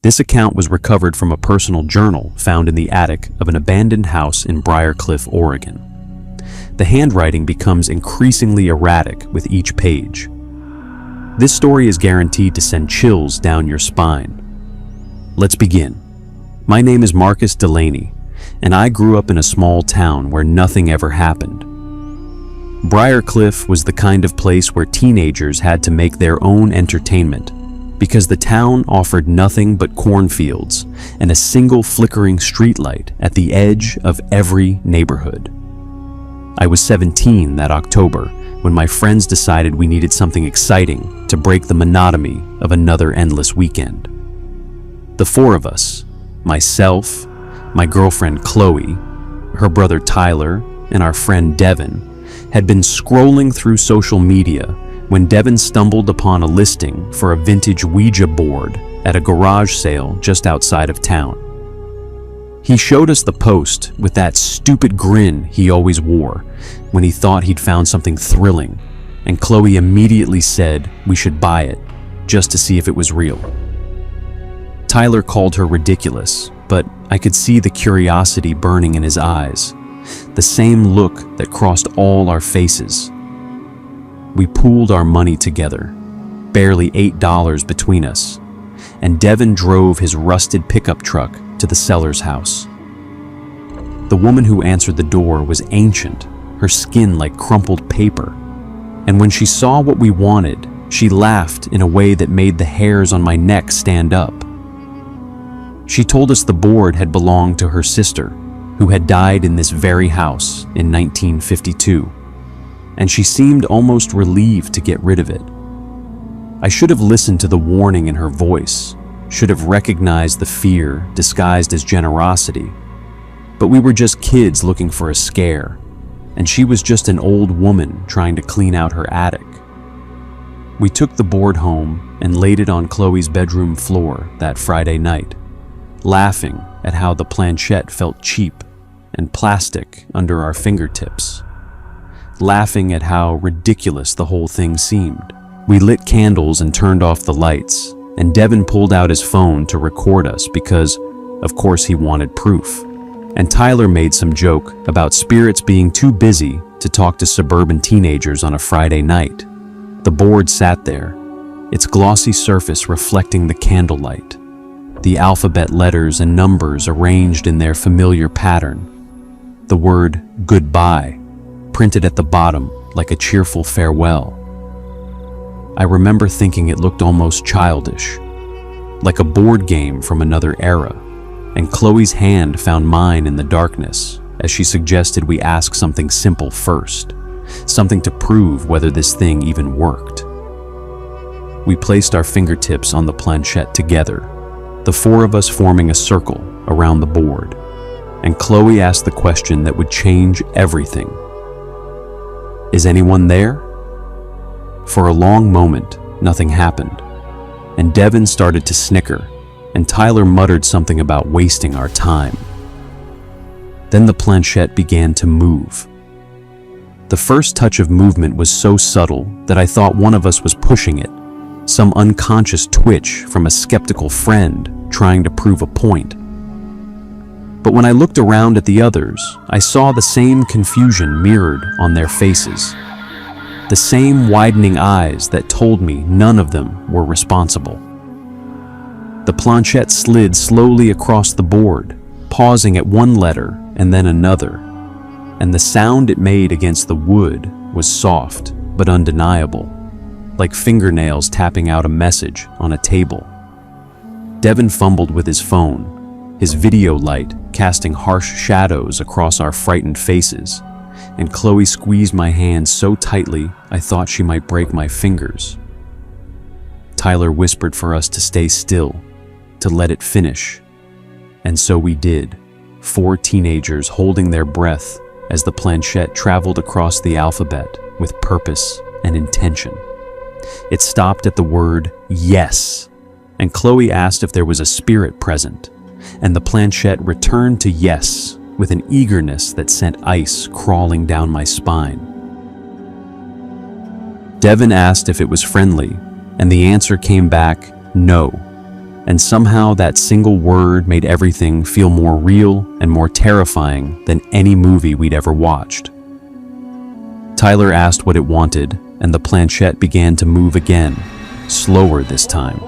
This account was recovered from a personal journal found in the attic of an abandoned house in Briarcliff, Oregon. The handwriting becomes increasingly erratic with each page. This story is guaranteed to send chills down your spine. Let's begin. My name is Marcus Delaney, and I grew up in a small town where nothing ever happened. Briarcliff was the kind of place where teenagers had to make their own entertainment, because the town offered nothing but cornfields and a single flickering streetlight at the edge of every neighborhood. I was 17 that October when my friends decided we needed something exciting to break the monotony of another endless weekend. The four of us, myself, my girlfriend Chloe, her brother Tyler, and our friend Devon, had been scrolling through social media when Devon stumbled upon a listing for a vintage Ouija board at a garage sale just outside of town. He showed us the post with that stupid grin he always wore when he thought he'd found something thrilling, and Chloe immediately said we should buy it just to see if it was real. Tyler called her ridiculous, but I could see the curiosity burning in his eyes, the same look that crossed all our faces. We pooled our money together, barely $8 between us, and Devon drove his rusted pickup truck to the seller's house. The woman who answered the door was ancient, her skin like crumpled paper, and when she saw what we wanted, she laughed in a way that made the hairs on my neck stand up. She told us the board had belonged to her sister, who had died in this very house in 1952, and she seemed almost relieved to get rid of it. I should have listened to the warning in her voice, should have recognized the fear disguised as generosity, but we were just kids looking for a scare, and she was just an old woman trying to clean out her attic. We took the board home and laid it on Chloe's bedroom floor that Friday night, laughing at how the planchette felt cheap and plastic under our fingertips, laughing at how ridiculous the whole thing seemed. We lit candles and turned off the lights, and Devon pulled out his phone to record us because, of course, he wanted proof. And Tyler made some joke about spirits being too busy to talk to suburban teenagers on a Friday night. The board sat there, its glossy surface reflecting the candlelight, the alphabet letters and numbers arranged in their familiar pattern, the word goodbye printed at the bottom like a cheerful farewell. I remember thinking it looked almost childish, like a board game from another era, and Chloe's hand found mine in the darkness as she suggested we ask something simple first, something to prove whether this thing even worked. We placed our fingertips on the planchette together, the four of us forming a circle around the board, and Chloe asked the question that would change everything. Is anyone there? For a long moment, nothing happened, and Devon started to snicker, and Tyler muttered something about wasting our time. Then the planchette began to move. The first touch of movement was so subtle that I thought one of us was pushing it, some unconscious twitch from a skeptical friend trying to prove a point. But when I looked around at the others, I saw the same confusion mirrored on their faces, the same widening eyes that told me none of them were responsible. The planchette slid slowly across the board, pausing at one letter and then another, and the sound it made against the wood was soft but undeniable, like fingernails tapping out a message on a table. Devon fumbled with his phone, his video light casting harsh shadows across our frightened faces, and Chloe squeezed my hand so tightly I thought she might break my fingers. Tyler whispered for us to stay still, to let it finish, and so we did, four teenagers holding their breath as the planchette traveled across the alphabet with purpose and intention. It stopped at the word yes, and Chloe asked if there was a spirit present, and the planchette returned to yes with an eagerness that sent ice crawling down my spine. Devon asked if it was friendly, and the answer came back no, And somehow that single word made everything feel more real and more terrifying than any movie we'd ever watched. Tyler asked what it wanted, and the planchette began to move again, slower this time,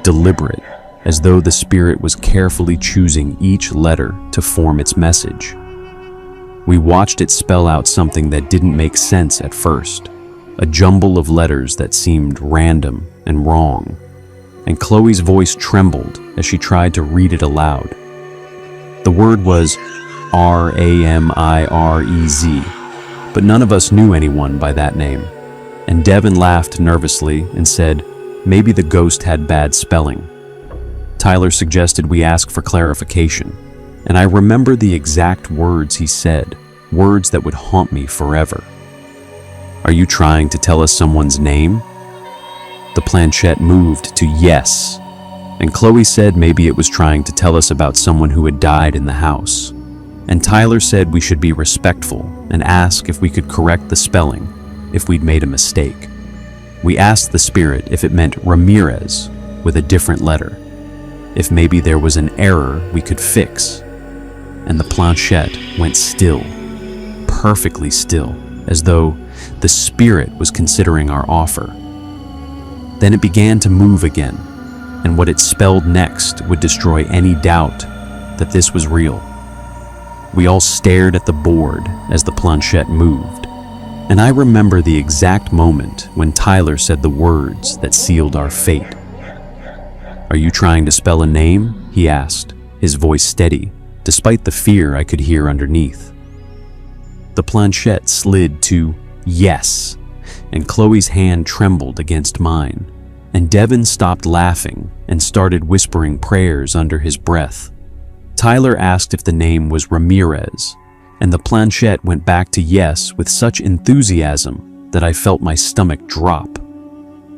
deliberate, as though the spirit was carefully choosing each letter to form its message. We watched it spell out something that didn't make sense at first, a jumble of letters that seemed random and wrong, and Chloe's voice trembled as she tried to read it aloud. The word was R-A-M-I-R-E-Z, but none of us knew anyone by that name, and Devon laughed nervously and said, maybe the ghost had bad spelling. Tyler suggested we ask for clarification, and I remember the exact words he said, words that would haunt me forever. Are you trying to tell us someone's name? The planchette moved to yes, and Chloe said maybe it was trying to tell us about someone who had died in the house. And Tyler said we should be respectful and ask if we could correct the spelling if we'd made a mistake. We asked the spirit if it meant Ramirez with a different letter, if maybe there was an error we could fix. And the planchette went still, perfectly still, as though the spirit was considering our offer. Then it began to move again, and what it spelled next would destroy any doubt that this was real. We all stared at the board as the planchette moved, and I remember the exact moment when Tyler said the words that sealed our fate. Are you trying to spell a name? He asked, his voice steady, despite the fear I could hear underneath. The planchette slid to yes, and Chloe's hand trembled against mine, and Devon stopped laughing and started whispering prayers under his breath. Tyler asked if the name was Ramirez, and the planchette went back to yes with such enthusiasm that I felt my stomach drop.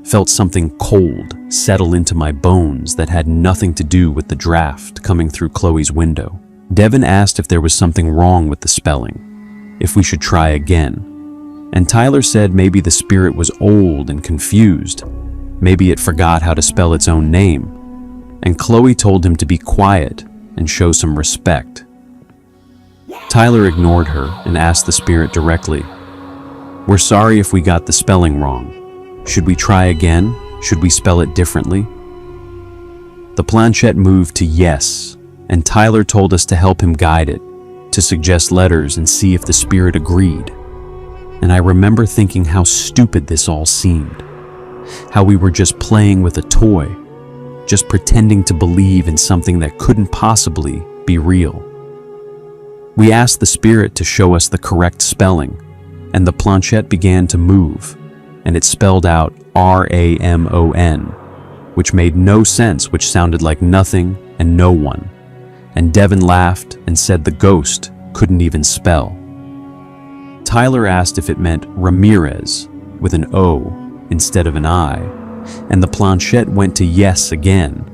Felt something cold settle into my bones that had nothing to do with the draft coming through Chloe's window. Devon asked if there was something wrong with the spelling, if we should try again. And Tyler said maybe the spirit was old and confused. Maybe it forgot how to spell its own name. And Chloe told him to be quiet and show some respect. Tyler ignored her and asked the spirit directly, "We're sorry if we got the spelling wrong. Should we try again? Should we spell it differently?" The planchette moved to yes, and Tyler told us to help him guide it, to suggest letters and see if the spirit agreed. And I remember thinking how stupid this all seemed, how we were just playing with a toy, just pretending to believe in something that couldn't possibly be real. We asked the spirit to show us the correct spelling, and the planchette began to move, and it spelled out R-A-M-O-N, which made no sense, which sounded like nothing and no one. And Devon laughed and said the ghost couldn't even spell. Tyler asked if it meant Ramirez with an O instead of an I, and the planchette went to yes again,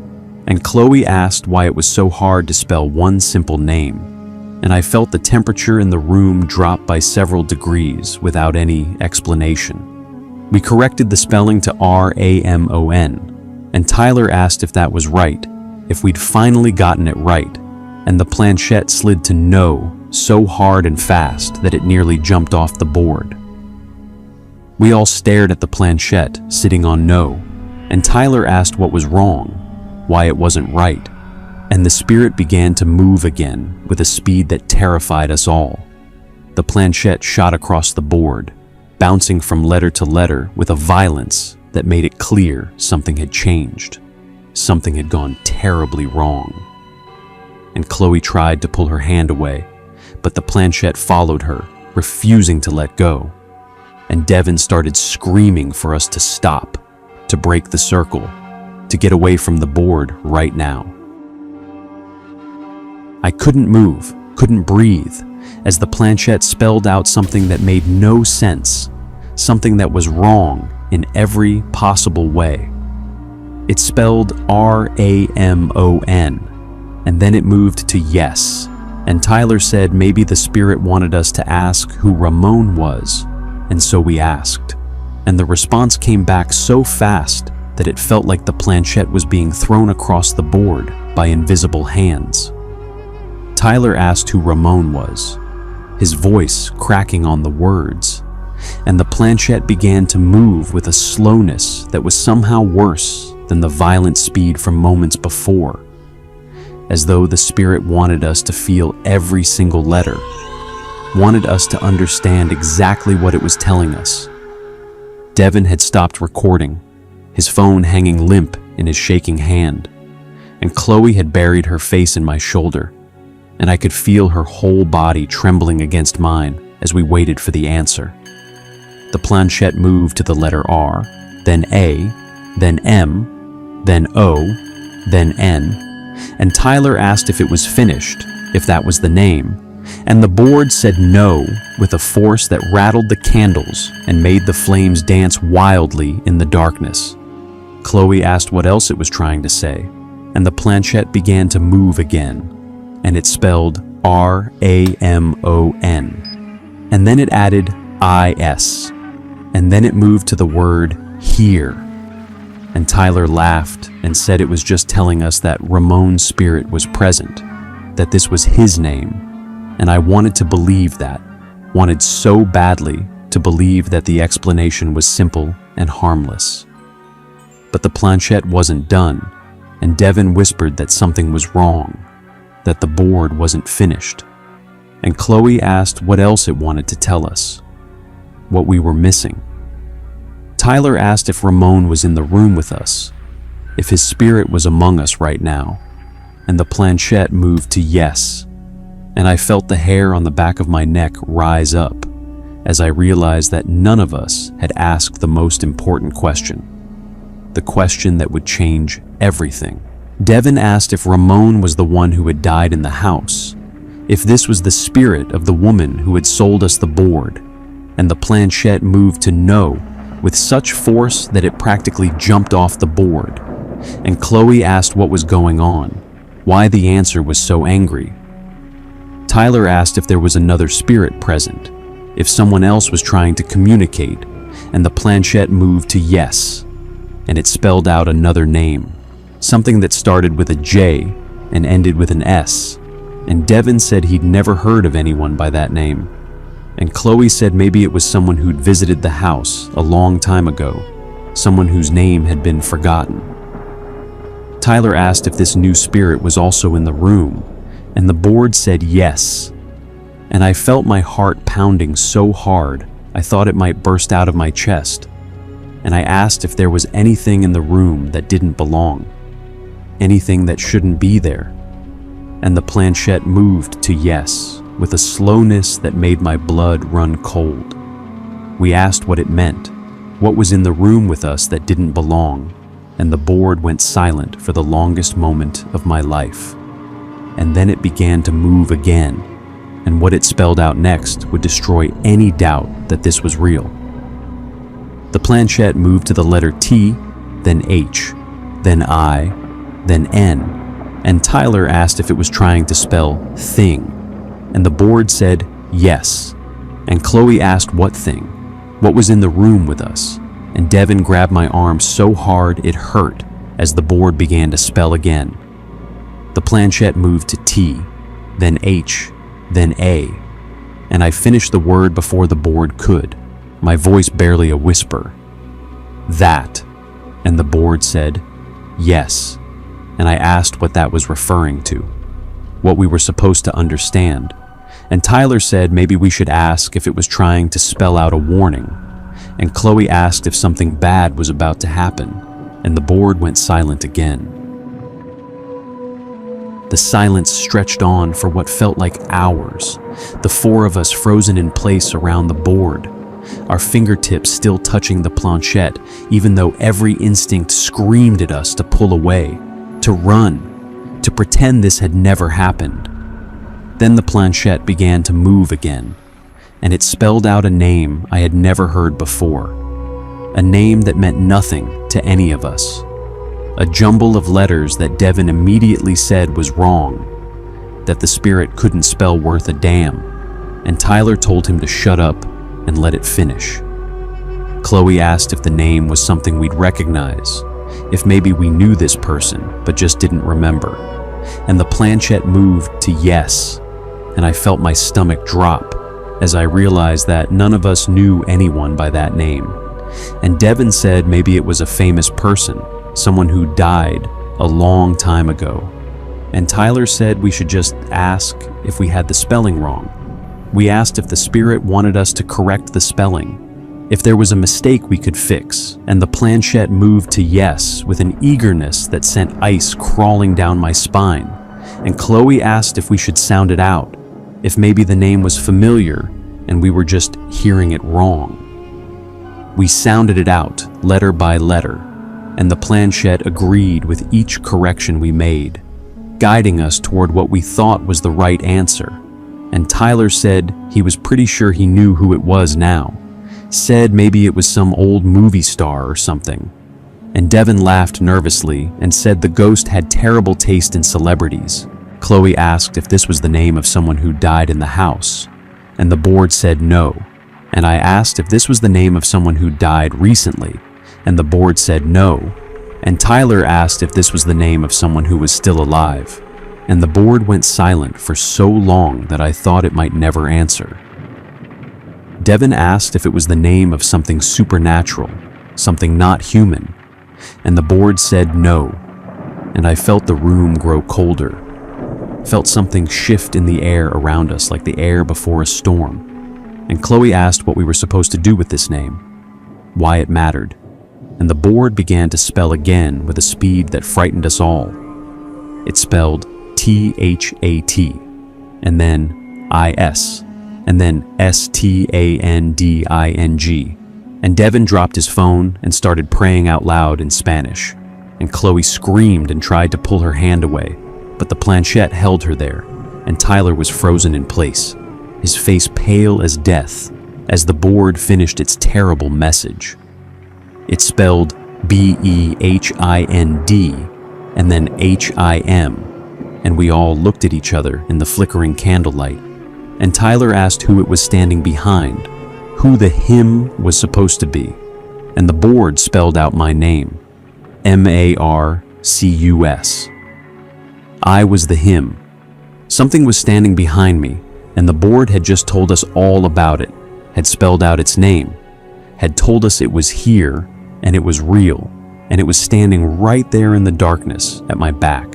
and Chloe asked why it was so hard to spell one simple name, and I felt the temperature in the room drop by several degrees without any explanation. We corrected the spelling to R-A-M-O-N, and Tyler asked if that was right, if we'd finally gotten it right, and the planchette slid to no so hard and fast that it nearly jumped off the board. We all stared at the planchette sitting on no, and Tyler asked what was wrong, why it wasn't right, and the spirit began to move again with a speed that terrified us all. The planchette shot across the board, bouncing from letter to letter with a violence that made it clear something had changed. Something had gone terribly wrong. And Chloe tried to pull her hand away, but the planchette followed her, refusing to let go. And Devon started screaming for us to stop, to break the circle, to get away from the board right now. I couldn't move, couldn't breathe, as the planchette spelled out something that made no sense, something that was wrong in every possible way. It spelled R-A-M-O-N, and then it moved to yes, and Tyler said maybe the spirit wanted us to ask who Ramon was, and so we asked. And the response came back so fast that it felt like the planchette was being thrown across the board by invisible hands. Tyler asked who Ramon was, his voice cracking on the words, and the planchette began to move with a slowness that was somehow worse than the violent speed from moments before, as though the spirit wanted us to feel every single letter, wanted us to understand exactly what it was telling us. Devon had stopped recording, his phone hanging limp in his shaking hand, and Chloe had buried her face in my shoulder, and I could feel her whole body trembling against mine as we waited for the answer. The planchette moved to the letter R, then A, then M, then O, then N, and Tyler asked if it was finished, if that was the name, and the board said no with a force that rattled the candles and made the flames dance wildly in the darkness. Chloe asked what else it was trying to say, and the planchette began to move again, and it spelled R-A-M-O-N, and then it added I-S, and then it moved to the word here. And Tyler laughed and said it was just telling us that Ramon's spirit was present, that this was his name, and I wanted to believe that, wanted so badly to believe that the explanation was simple and harmless. But the planchette wasn't done, and Devon whispered that something was wrong, that the board wasn't finished, and Chloe asked what else it wanted to tell us, what we were missing. Tyler asked if Ramon was in the room with us, if his spirit was among us right now, and the planchette moved to yes, and I felt the hair on the back of my neck rise up as I realized that none of us had asked the most important question, the question that would change everything. Devon asked if Ramon was the one who had died in the house, if this was the spirit of the woman who had sold us the board, and the planchette moved to no with such force that it practically jumped off the board. And Chloe asked what was going on, why the answer was so angry. Tyler asked if there was another spirit present, if someone else was trying to communicate, and the planchette moved to yes, and it spelled out another name, something that started with a J and ended with an S, and Devon said he'd never heard of anyone by that name, and Chloe said maybe it was someone who'd visited the house a long time ago, someone whose name had been forgotten. Tyler asked if this new spirit was also in the room, and the board said yes, and I felt my heart pounding so hard I thought it might burst out of my chest, and I asked if there was anything in the room that didn't belong, anything that shouldn't be there, and the planchette moved to yes with a slowness that made my blood run cold. We asked what it meant, what was in the room with us that didn't belong, and the board went silent for the longest moment of my life. And then it began to move again, and what it spelled out next would destroy any doubt that this was real. The planchette moved to the letter T, then H, then I, then N, and Tyler asked if it was trying to spell thing, and the board said yes, and Chloe asked what thing, what was in the room with us, and Devon grabbed my arm so hard it hurt as the board began to spell again. The planchette moved to T, then H, then A, and I finished the word before the board could, my voice barely a whisper. That, and the board said yes, and I asked what that was referring to, what we were supposed to understand, and Tyler said maybe we should ask if it was trying to spell out a warning, and Chloe asked if something bad was about to happen, and the board went silent again. The silence stretched on for what felt like hours, the four of us frozen in place around the board, our fingertips still touching the planchette, even though every instinct screamed at us to pull away, to run, to pretend this had never happened. Then the planchette began to move again, and it spelled out a name I had never heard before, a name that meant nothing to any of us, a jumble of letters that Devon immediately said was wrong, that the spirit couldn't spell worth a damn, and Tyler told him to shut up and let it finish. Chloe asked if the name was something we'd recognize, if maybe we knew this person but just didn't remember. And the planchette moved to yes, and I felt my stomach drop as I realized that none of us knew anyone by that name. And Devon said maybe it was a famous person, someone who died a long time ago. And Tyler said we should just ask if we had the spelling wrong. We asked if the spirit wanted us to correct the spelling, if there was a mistake we could fix, and the planchette moved to yes with an eagerness that sent ice crawling down my spine. And Chloe asked if we should sound it out, if maybe the name was familiar and we were just hearing it wrong. We sounded it out, letter by letter, and the planchette agreed with each correction we made, guiding us toward what we thought was the right answer. And Tyler said he was pretty sure he knew who it was now, said maybe it was some old movie star or something. And Devon laughed nervously and said the ghost had terrible taste in celebrities. Chloe asked if this was the name of someone who died in the house, and the board said no. And I asked if this was the name of someone who died recently, and the board said no. And Tyler asked if this was the name of someone who was still alive, and the board went silent for so long that I thought it might never answer. Devon asked if it was the name of something supernatural, something not human, and the board said no. And I felt the room grow colder, felt something shift in the air around us like the air before a storm. And Chloe asked what we were supposed to do with this name, why it mattered. And the board began to spell again with a speed that frightened us all. It spelled T-H-A-T, and then I-S, and then S-T-A-N-D-I-N-G. And Devon dropped his phone and started praying out loud in Spanish. And Chloe screamed and tried to pull her hand away, but the planchette held her there, and Tyler was frozen in place, his face pale as death, as the board finished its terrible message. It spelled B-E-H-I-N-D and then H-I-M, and we all looked at each other in the flickering candlelight, and Tyler asked who it was standing behind, who the him was supposed to be, and the board spelled out my name, M-A-R-C-U-S. I was the him. Something was standing behind me, and the board had just told us all about it, had spelled out its name, had told us it was here, and it was real, and it was standing right there in the darkness at my back.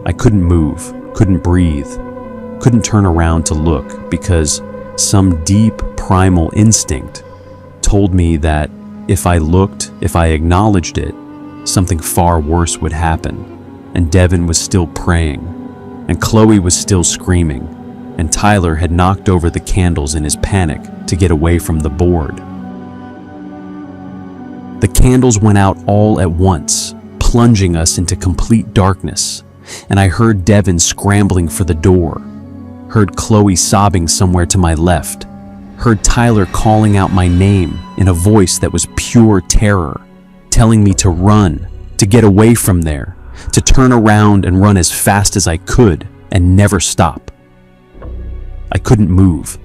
I couldn't move, couldn't breathe, couldn't turn around to look because some deep primal instinct told me that if I looked, if I acknowledged it, something far worse would happen. And Devon was still praying, and Chloe was still screaming, and Tyler had knocked over the candles in his panic to get away from the board. The candles went out all at once, plunging us into complete darkness, and I heard Devon scrambling for the door, heard Chloe sobbing somewhere to my left, heard Tyler calling out my name in a voice that was pure terror, telling me to run, to get away from there, to turn around and run as fast as I could and never stop. I couldn't move.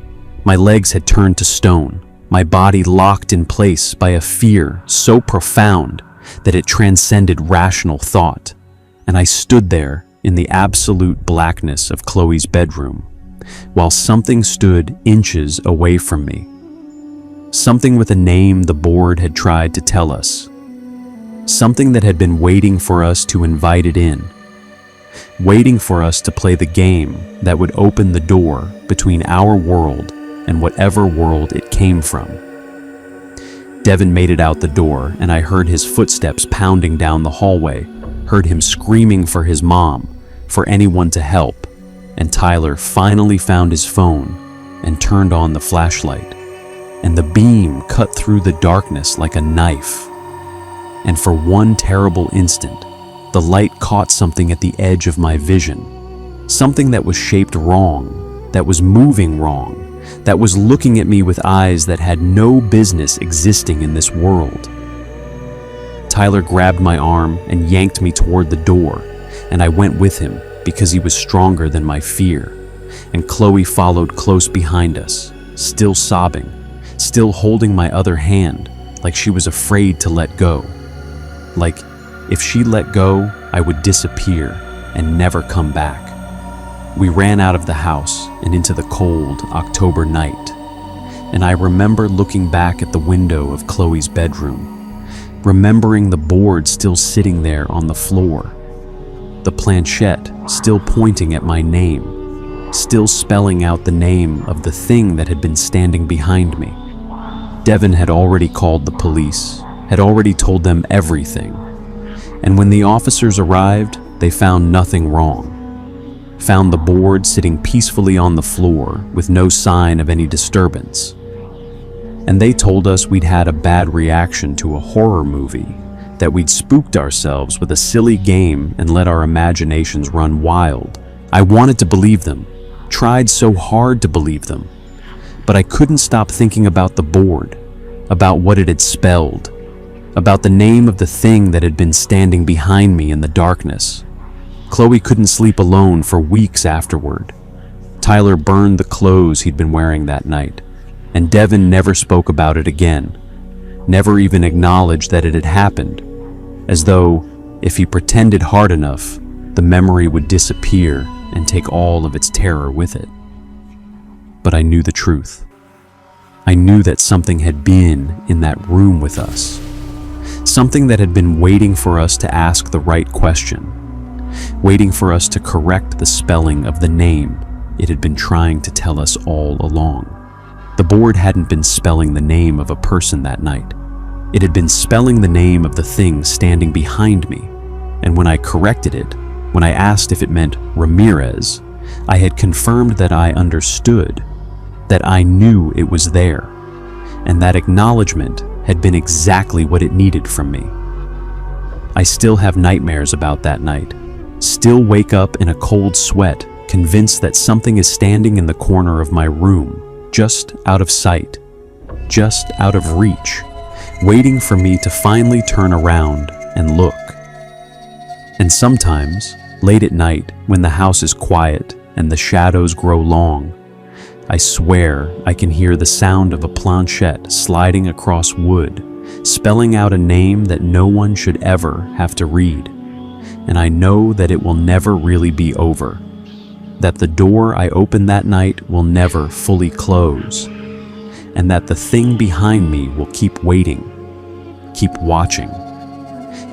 My legs had turned to stone, my body locked in place by a fear so profound that it transcended rational thought. And I stood there in the absolute blackness of Chloe's bedroom, while something stood inches away from me. Something with a name the board had tried to tell us. Something that had been waiting for us to invite it in, waiting for us to play the game that would open the door between our world and whatever world it came from. Devon made it out the door, and I heard his footsteps pounding down the hallway, heard him screaming for his mom, for anyone to help, and Tyler finally found his phone and turned on the flashlight, and the beam cut through the darkness like a knife. And for one terrible instant, the light caught something at the edge of my vision, something that was shaped wrong, that was moving wrong, that was looking at me with eyes that had no business existing in this world. Tyler grabbed my arm and yanked me toward the door, and I went with him because he was stronger than my fear. And Chloe followed close behind us, still sobbing, still holding my other hand like she was afraid to let go. Like, if she let go, I would disappear and never come back. We ran out of the house and into the cold October night, and I remember looking back at the window of Chloe's bedroom, remembering the board still sitting there on the floor, the planchette still pointing at my name, still spelling out the name of the thing that had been standing behind me. Devon had already called the police, had already told them everything, and when the officers arrived, they found nothing wrong. Found the board sitting peacefully on the floor with no sign of any disturbance. And they told us we'd had a bad reaction to a horror movie, that we'd spooked ourselves with a silly game and let our imaginations run wild. I wanted to believe them, tried so hard to believe them, but I couldn't stop thinking about the board, about what it had spelled, about the name of the thing that had been standing behind me in the darkness. Chloe couldn't sleep alone for weeks afterward. Tyler burned the clothes he'd been wearing that night, and Devon never spoke about it again, never even acknowledged that it had happened, as though, if he pretended hard enough, the memory would disappear and take all of its terror with it. But I knew the truth. I knew that something had been in that room with us, something that had been waiting for us to ask the right question, waiting for us to correct the spelling of the name it had been trying to tell us all along. The board hadn't been spelling the name of a person that night. It had been spelling the name of the thing standing behind me, and when I corrected it, when I asked if it meant Ramirez, I had confirmed that I understood, that I knew it was there, and that acknowledgement had been exactly what it needed from me. I still have nightmares about that night, still wake up in a cold sweat, convinced that something is standing in the corner of my room, just out of sight, just out of reach, waiting for me to finally turn around and look. And sometimes, late at night, when the house is quiet and the shadows grow long, I swear I can hear the sound of a planchette sliding across wood, spelling out a name that no one should ever have to read. And I know that it will never really be over, that the door I opened that night will never fully close, and that the thing behind me will keep waiting, keep watching,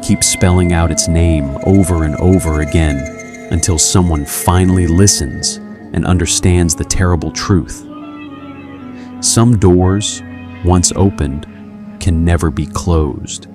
keep spelling out its name over and over again until someone finally listens and understands the terrible truth. Some doors, once opened, can never be closed.